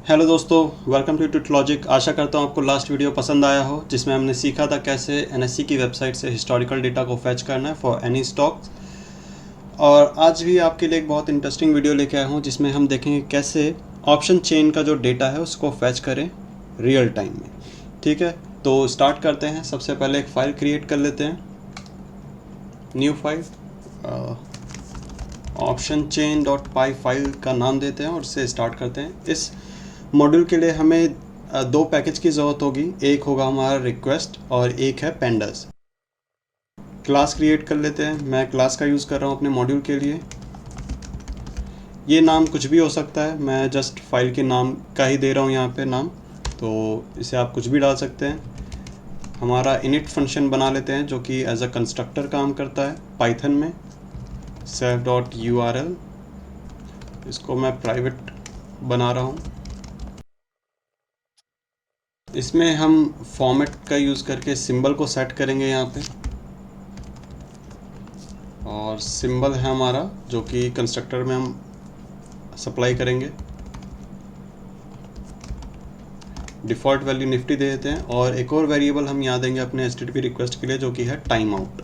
Hello दोस्तों, welcome to ट्यूटोलॉजिक। आशा करता हूँ आपको लास्ट वीडियो पसंद आया हो, जिसमें हमने सीखा था कैसे एनएससी की वेबसाइट से हिस्टोरिकल डेटा को फैच करना है फॉर एनी स्टॉक्स। और आज भी आपके लिए एक बहुत इंटरेस्टिंग वीडियो लेके आया हूँ, जिसमें हम देखेंगे कैसे ऑप्शन चेन का जो डेटा है उसको फैच करें रियल टाइम में। ठीक है, तो स्टार्ट करते हैं। सबसे पहले एक फ़ाइल क्रिएट कर लेते हैं, new file, option chain dot पाई फाइल का नाम देते हैं और इससे स्टार्ट करते हैं। इस मॉड्यूल के लिए हमें दो पैकेज की ज़रूरत होगी। एक होगा हमारा रिक्वेस्ट और एक है पेंडर्स। क्लास क्रिएट कर लेते हैं। मैं क्लास का यूज़ कर रहा हूँ अपने मॉड्यूल के लिए। ये नाम कुछ भी हो सकता है, मैं जस्ट फाइल के नाम का ही दे रहा हूँ यहाँ पे नाम, तो इसे आप कुछ भी डाल सकते हैं। हमारा इनिट फंक्शन बना लेते हैं जो कि एज अ कंस्ट्रक्टर काम करता है पाइथन में, सेल्फ डॉट URL। इसको मैं प्राइवेट बना रहा हूँ। इसमें हम फॉर्मेट का यूज़ करके सिंबल को सेट करेंगे यहाँ पे, और सिंबल है हमारा जो कि कंस्ट्रक्टर में हम सप्लाई करेंगे। डिफ़ॉल्ट वैल्यू निफ्टी दे देते हैं, और एक और वेरिएबल हम यहाँ देंगे अपने HTTP रिक्वेस्ट के लिए जो कि है time out.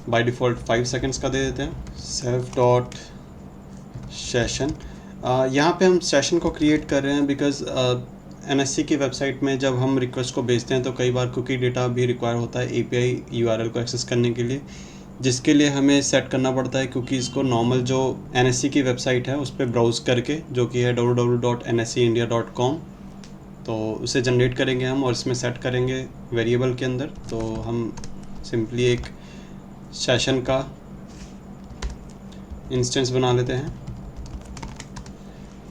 By default 5 seconds का दे देते हैं। सेल्फ डॉट सेशन, यहाँ पे हम सेशन को क्रिएट कर रहे हैं बिकॉज एनएससी की वेबसाइट में जब हम रिक्वेस्ट को भेजते हैं तो कई बार कुकी डेटा भी रिक्वायर होता है API URL को एक्सेस करने के लिए, जिसके लिए हमें सेट करना पड़ता है कुकीज़ को नॉर्मल जो एनएससी की वेबसाइट है उस पर ब्राउज़ करके, जो कि है www.nscindia.com। तो उसे जनरेट करेंगे हम और इसमें सेट करेंगे वेरिएबल के अंदर। तो हम सिंपली एक सेशन का इंस्टेंस बना लेते हैं,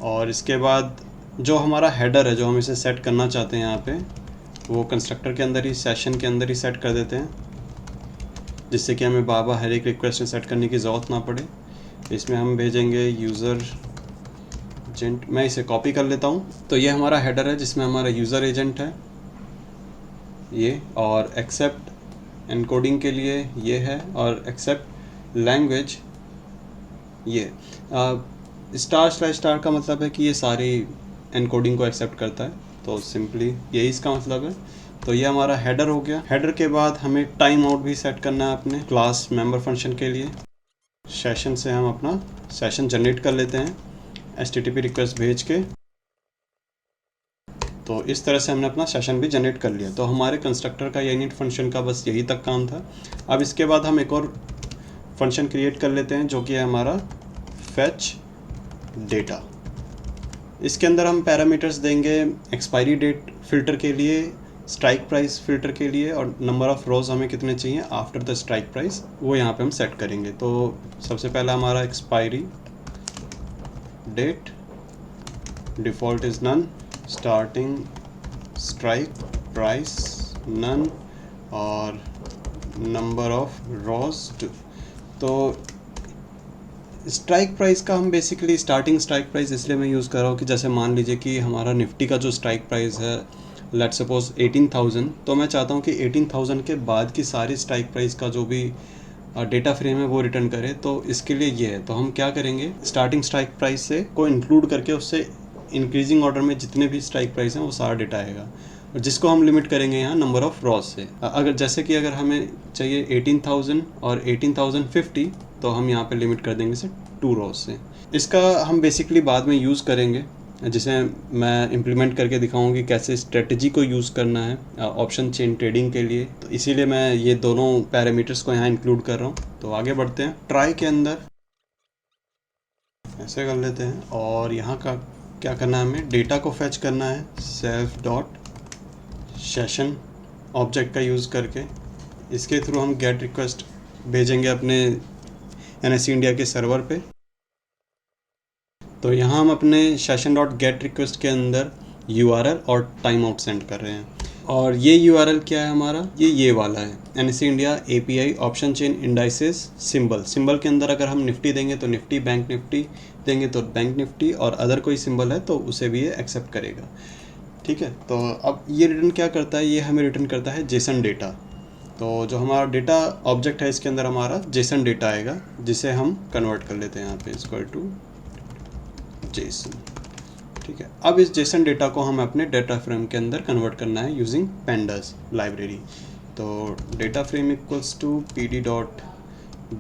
और इसके बाद जो हमारा हेडर है जो हम इसे सेट करना चाहते हैं यहाँ पे, वो कंस्ट्रक्टर के अंदर ही, सेशन के अंदर ही सेट कर देते हैं, जिससे कि हमें बार बार हर एक रिक्वेस्ट में सेट करने की ज़रूरत ना पड़े। इसमें हम भेजेंगे यूज़र एजेंट। मैं इसे कॉपी कर लेता हूँ। तो ये हमारा हेडर है जिसमें हमारा यूज़र एजेंट है ये, और एक्सेप्ट एनकोडिंग के लिए ये है, और एक्सेप्ट लैंग्वेज ये। स्टार का मतलब है कि ये सारी एनकोडिंग को एक्सेप्ट करता है, तो सिंपली यही इसका मतलब है। तो ये हमारा हेडर हो गया। हेडर के बाद हमें टाइम आउट भी सेट करना है अपने क्लास मेंबर फंक्शन के लिए। सेशन से हम अपना सेशन जनरेट कर लेते हैं HTTP रिक्वेस्ट भेज के। तो इस तरह से हमने अपना सेशन भी जनरेट कर लिया। तो हमारे कंस्ट्रक्टर का या इनिट फंक्शन का बस यही तक काम था। अब इसके बाद हम एक और फंक्शन क्रिएट कर लेते हैं जो कि है हमारा फैच डेटा। इसके अंदर हम पैरामीटर्स देंगे एक्सपायरी डेट फ़िल्टर के लिए, स्ट्राइक प्राइस फ़िल्टर के लिए, और नंबर ऑफ़ रोज़ हमें कितने चाहिए आफ्टर द स्ट्राइक प्राइस, वो यहाँ पे हम सेट करेंगे। तो सबसे पहला हमारा expiry date, default is none, starting strike price none, और नंबर ऑफ़ रोज़। तो स्ट्राइक प्राइस का हम बेसिकली स्टार्टिंग स्ट्राइक प्राइस इसलिए मैं यूज़ कर रहा हूँ कि जैसे मान लीजिए कि हमारा निफ्टी का जो स्ट्राइक प्राइस है लेट्स सपोज 18,000, तो मैं चाहता हूँ कि 18,000 के बाद की सारी स्ट्राइक प्राइस का जो भी डेटा फ्रेम है वो रिटर्न करे। तो इसके लिए ये है, तो हम क्या करेंगे, स्टार्टिंग स्ट्राइक प्राइस से को इंक्लूड करके उससे इंक्रीजिंग ऑर्डर में जितने भी स्ट्राइक प्राइस हैं वो सारा डेटा आएगा, और जिसको हम लिमिट करेंगे यहाँ नंबर ऑफ़ रॉज से। अगर जैसे कि अगर हमें चाहिए 18,000 और 18,050, तो हम यहाँ पे लिमिट कर देंगे इसे 2 रॉज से। इसका हम बेसिकली बाद में यूज़ करेंगे, जिसे मैं इम्प्लीमेंट करके दिखाऊंगी कि कैसे स्ट्रेटजी को यूज़ करना है ऑप्शन चेन ट्रेडिंग के लिए। तो इसीलिए मैं ये दोनों पैरामीटर्स को यहाँ इंक्लूड कर रहा हूँ। तो आगे बढ़ते हैं। ट्राई के अंदर ऐसे कर लेते हैं, और यहाँ का क्या करना है, हमें डेटा को फैच करना है सेल्फ डॉट सेशन ऑब्जेक्ट का यूज़ करके। इसके थ्रू हम गेट रिक्वेस्ट भेजेंगे अपने एनएससी इंडिया के सर्वर पे। तो यहाँ हम अपने सेशन डॉट गेट रिक्वेस्ट के अंदर URL और टाइम आउट सेंड कर रहे हैं, और ये URL क्या है हमारा, ये वाला है NSC India API option chain indices symbol. Symbol के अंदर अगर हम निफ्टी देंगे तो निफ्टी, बैंक निफ्टी देंगे तो बैंक निफ्टी, और अदर कोई सिंबल है तो उसे भी ये एक्सेप्ट करेगा। ठीक है, तो अब ये रिटर्न क्या करता है, ये हमें रिटर्न करता है जेसन डेटा। तो जो हमारा डेटा ऑब्जेक्ट है इसके अंदर हमारा जेसन डेटा आएगा, जिसे हम कन्वर्ट कर लेते हैं यहाँ पे इक्वल टू जेसन। ठीक है। अब इस जेसन डेटा को हमें अपने डेटा फ्रेम के अंदर कन्वर्ट करना है यूजिंग पेंडास लाइब्रेरी। तो data frame equals to pd dot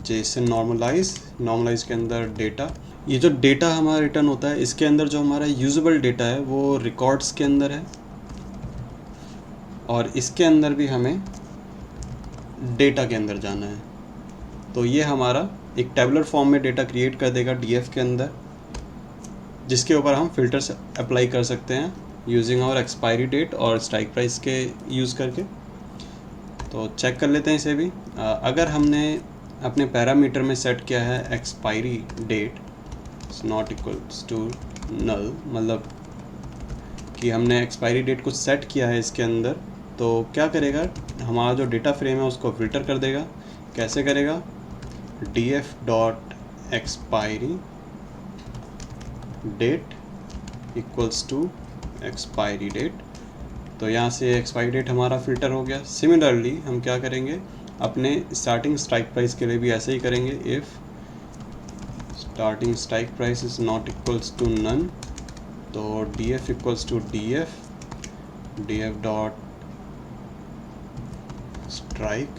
JSON normalize के अंदर डेटा, ये जो डेटा हमारा रिटर्न होता है इसके अंदर जो हमारा यूजेबल डेटा है वो रिकॉर्ड्स के अंदर है, और इसके अंदर भी हमें डेटा के अंदर जाना है। तो ये हमारा एक टेबुलर फॉर्म में डेटा क्रिएट कर देगा डीएफ के अंदर, जिसके ऊपर हम फिल्टर्स अप्लाई कर सकते हैं यूजिंग आवर एक्सपायरी डेट और स्ट्राइक प्राइस के यूज़ करके। तो चेक कर लेते हैं इसे भी। अगर हमने अपने पैरामीटर में सेट किया है expiry date is not equals to null, मतलब कि हमने एक्सपायरी डेट कुछ सेट किया है इसके अंदर, तो क्या करेगा हमारा जो डेटा फ्रेम है उसको फ़िल्टर कर देगा। कैसे करेगा? df dot expiry date equals to expiry date. तो यहाँ से एक्सपायरी डेट हमारा फ़िल्टर हो गया। सिमिलरली हम क्या करेंगे अपने स्टार्टिंग स्ट्राइक प्राइस के लिए भी ऐसे ही करेंगे। If starting strike price is not equals to none, तो df equals to df dot strike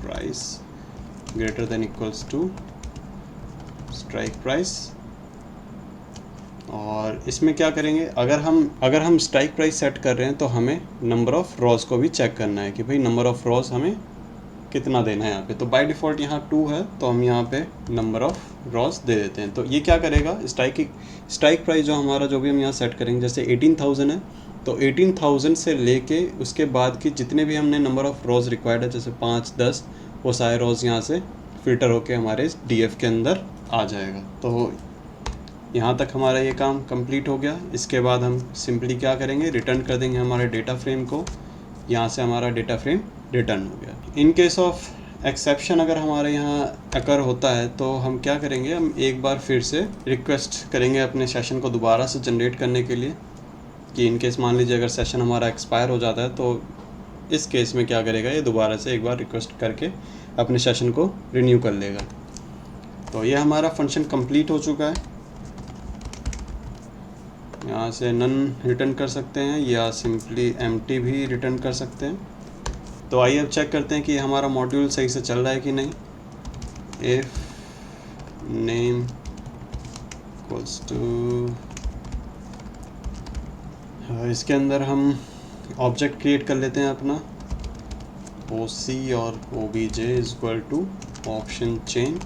price greater than equals to strike price. और इसमें क्या करेंगे, अगर हम स्ट्राइक प्राइस सेट कर रहे हैं तो हमें नंबर ऑफ़ रॉज को भी चेक करना है कि भाई नंबर ऑफ़ रॉज हमें कितना देना है यहाँ पे। तो बाय डिफ़ॉल्ट यहाँ 2 है, तो हम यहाँ पे नंबर ऑफ़ रॉज दे देते हैं। तो ये क्या करेगा, स्ट्राइक प्राइस जो हमारा जो भी हम यहाँ सेट करेंगे, जैसे 18,000 है तो 18,000 से लेके उसके बाद की जितने भी हमने नंबर ऑफ़ रॉज रिक्वायर्ड है, जैसे 5, 10, वो सारे रॉज यहाँ से फ़िल्टर होके हमारे इस DF के अंदर आ जाएगा। तो यहाँ तक हमारा ये काम कंप्लीट हो गया। इसके बाद हम सिंपली क्या करेंगे, रिटर्न कर देंगे हमारे डेटा फ्रेम को। यहाँ से हमारा डेटा फ्रेम रिटर्न हो गया। इन केस ऑफ एक्सेप्शन अगर हमारे यहाँ अकर होता है तो हम क्या करेंगे, हम एक बार फिर से रिक्वेस्ट करेंगे अपने सेशन को दोबारा से जनरेट करने के लिए, कि इन केस मान लीजिए अगर सेशन हमारा एक्सपायर हो जाता है तो इस केस में क्या करेगा, ये दोबारा से एक बार रिक्वेस्ट करके अपने सेशन को रिन्यू कर लेगा। तो ये हमारा फंक्शन कंप्लीट हो चुका है। यहाँ से नन रिटर्न कर सकते हैं या सिंपली एम्प्टी भी रिटर्न कर सकते हैं। तो आइए अब चेक करते हैं कि हमारा मॉड्यूल सही से चल रहा है कि नहीं। इफ नेम इक्वल्स टू, इसके अंदर हम ऑब्जेक्ट क्रिएट कर लेते हैं अपना OC और OBJ is equal to option chain.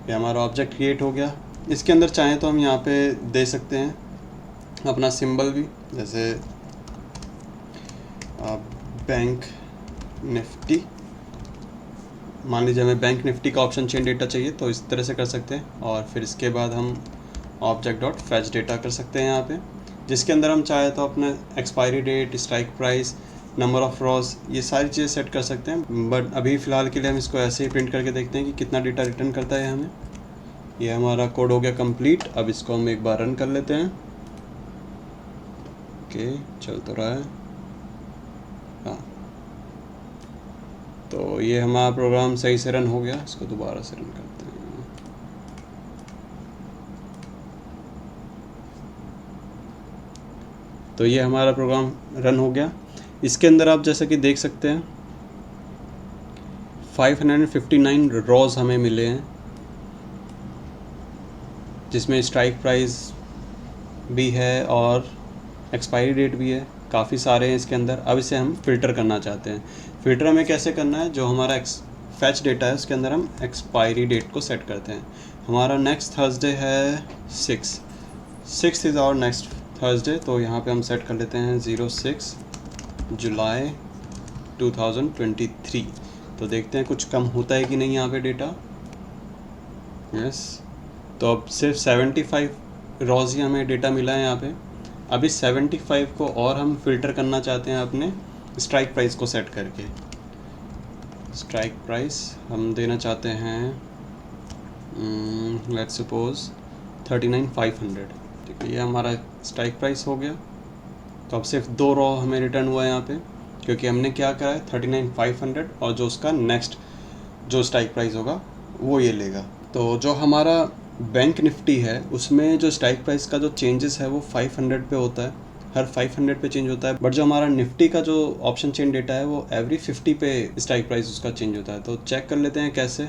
ये हमारा ऑब्जेक्ट क्रिएट हो गया। इसके अंदर चाहें तो हम यहाँ पे दे सकते हैं अपना सिंबल भी, जैसे बैंक निफ्टी। मान लीजिए हमें बैंक निफ्टी का ऑप्शन चेन डेटा चाहिए तो इस तरह से कर सकते हैं। और फिर इसके बाद हम ऑब्जेक्ट डॉट फैच डेटा कर सकते हैं यहाँ पे, जिसके अंदर हम चाहे तो अपने expiry date, strike price, number of rows, ये सारी चीज़ें सेट कर सकते हैं। बट अभी फ़िलहाल के लिए हम इसको ऐसे ही प्रिंट करके देखते हैं कि कितना डेटा रिटर्न करता है हमें। ये हमारा कोड हो गया कंप्लीट। अब इसको हम एक बार रन कर लेते हैं। ओके, चल तो रहा है। हाँ, तो ये हमारा प्रोग्राम सही से रन हो गया। इसको दोबारा से रन करते हैं। तो ये हमारा प्रोग्राम रन हो गया। इसके अंदर आप जैसा कि देख सकते हैं 559 रॉज हमें मिले हैं, जिसमें स्ट्राइक प्राइस भी है और एक्सपायरी डेट भी है। काफ़ी सारे हैं इसके अंदर। अब इसे हम फ़िल्टर करना चाहते हैं। फ़िल्टर हमें कैसे करना है, जो हमारा फैच डेटा है उसके अंदर हम एक्सपायरी डेट को सेट करते हैं। हमारा नेक्स्ट थर्सडे है 6 इज़ आवर नेक्स्ट थर्सडे। तो यहाँ पे हम सेट कर लेते हैं 06 जुलाई 2023। तो देखते हैं कुछ कम होता है कि नहीं यहाँ पे डेटा। यस, तो अब सिर्फ 75 रॉज ही हमें डेटा मिला है यहाँ पे। अभी 75 को और हम फ़िल्टर करना चाहते हैं अपने स्ट्राइक प्राइस को सेट करके। स्ट्राइक प्राइस हम देना चाहते हैं लेट्स सपोज 39,500। ठीक है, ये हमारा स्ट्राइक प्राइस हो गया। तो अब सिर्फ 2 रॉ हमें रिटर्न हुआ है यहाँ पे, क्योंकि हमने क्या करा है 39,500 और जो उसका नेक्स्ट जो स्ट्राइक प्राइस होगा वो ये लेगा। तो जो हमारा बैंक निफ्टी है उसमें जो स्ट्राइक प्राइस का जो चेंजेस है वो 500 पे होता है, हर 500 पे चेंज होता है। बट जो हमारा निफ्टी का जो ऑप्शन चेन डेटा है वो एवरी 50 पे स्ट्राइक प्राइस उसका चेंज होता है। तो चेक कर लेते हैं कैसे।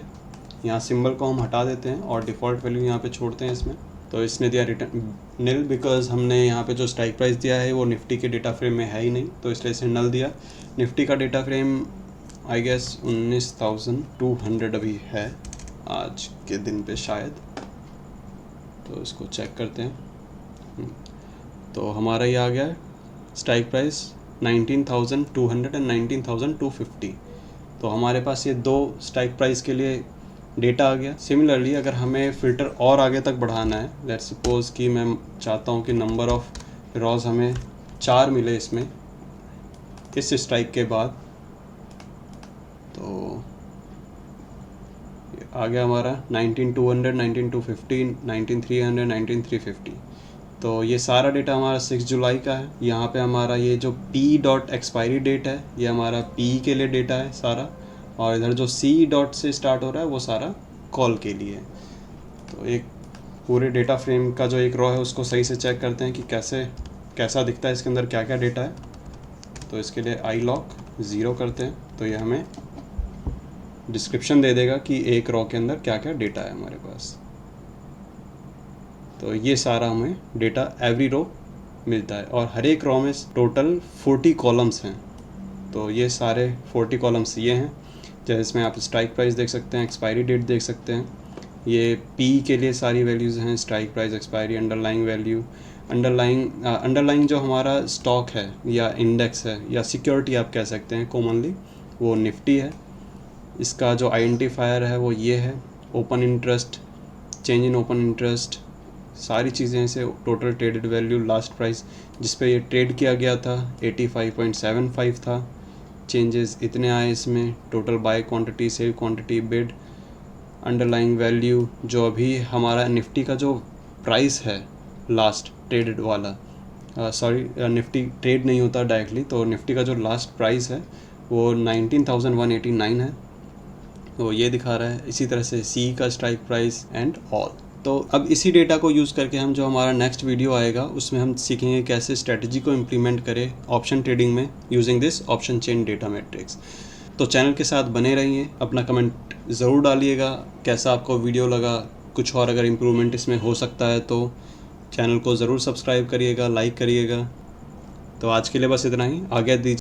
यहाँ सिंबल को हम हटा देते हैं और डिफ़ॉल्ट वैल्यू यहाँ पे छोड़ते हैं इसमें। तो इसने दिया रिटर्न निल, बिकॉज हमने यहाँ पे जो स्ट्राइक प्राइस दिया है वो निफ्टी के डेटा फ्रेम में है ही नहीं, तो इसलिए इसने नल दिया। निफ्टी का डेटा फ्रेम आई गेस 19,200 अभी है आज के दिन पे शायद, तो इसको चेक करते हैं। तो हमारा ये आ गया है स्ट्राइक प्राइस 19,200 एंड 19,250। तो हमारे पास ये दो स्ट्राइक प्राइस के लिए डेटा आ गया। सिमिलरली अगर हमें फ़िल्टर और आगे तक बढ़ाना है, लेट्स सपोज कि मैं चाहता हूँ कि नंबर ऑफ रॉज हमें 4 मिले इसमें इस स्ट्राइक के बाद, तो आ गया हमारा 19,200, 19,250, 19,300, 19,350। तो ये सारा डेटा हमारा 6 जुलाई का है। यहाँ पे हमारा ये जो P डॉट एक्सपायरी डेट है ये हमारा P के लिए डेटा है सारा, और इधर जो C डॉट से स्टार्ट हो रहा है वो सारा कॉल के लिए है। तो एक पूरे डेटा फ्रेम का जो एक रॉ है उसको सही से चेक करते हैं कि कैसा दिखता है, इसके अंदर क्या क्या डेटा है। तो इसके लिए आई लॉक 0 करते हैं, तो ये हमें डिस्क्रिप्शन दे देगा कि एक रॉ के अंदर क्या क्या डेटा है हमारे पास। तो ये सारा हमें डेटा एवरी रो मिलता है, और हर एक रो में टोटल 40 कॉलम्स हैं। तो ये सारे 40 कॉलम्स ये हैं, जिसमें आप स्ट्राइक प्राइस देख सकते हैं, एक्सपायरी डेट देख सकते हैं। ये P के लिए सारी वैल्यूज़ हैं, strike price, expiry, underlying value. Underlying जो हमारा स्टॉक है या इंडेक्स है या सिक्योरिटी आप कह सकते हैं कॉमनली, वो निफ्टी है। इसका जो आइडेंटिफायर है वो ये है, open interest, change in open interest, सारी चीज़ें से total traded value, last price जिस पे ये ट्रेड किया गया था 85.75 था, चेंजेस इतने आए इसमें, total buy quantity, sell quantity, bid, underlying value, जो अभी हमारा निफ्टी का जो प्राइस है लास्ट ट्रेडेड वाला, निफ्टी ट्रेड नहीं होता डायरेक्टली, तो निफ्टी का जो लास्ट प्राइस है वो 19,189 है, तो ये दिखा रहा है। इसी तरह से C का स्ट्राइक प्राइस एंड ऑल। तो अब इसी डेटा को यूज़ करके हम जो हमारा नेक्स्ट वीडियो आएगा उसमें हम सीखेंगे कैसे स्ट्रेटजी को इम्प्लीमेंट करें ऑप्शन ट्रेडिंग में using this option chain data matrix. तो चैनल के साथ बने रहिए, अपना कमेंट ज़रूर डालिएगा कैसा आपको वीडियो लगा, कुछ और अगर इम्प्रूवमेंट इसमें हो सकता है तो चैनल को ज़रूर सब्सक्राइब करिएगा, लाइक करिएगा। तो आज के लिए बस इतना ही, आज्ञा दीजिए।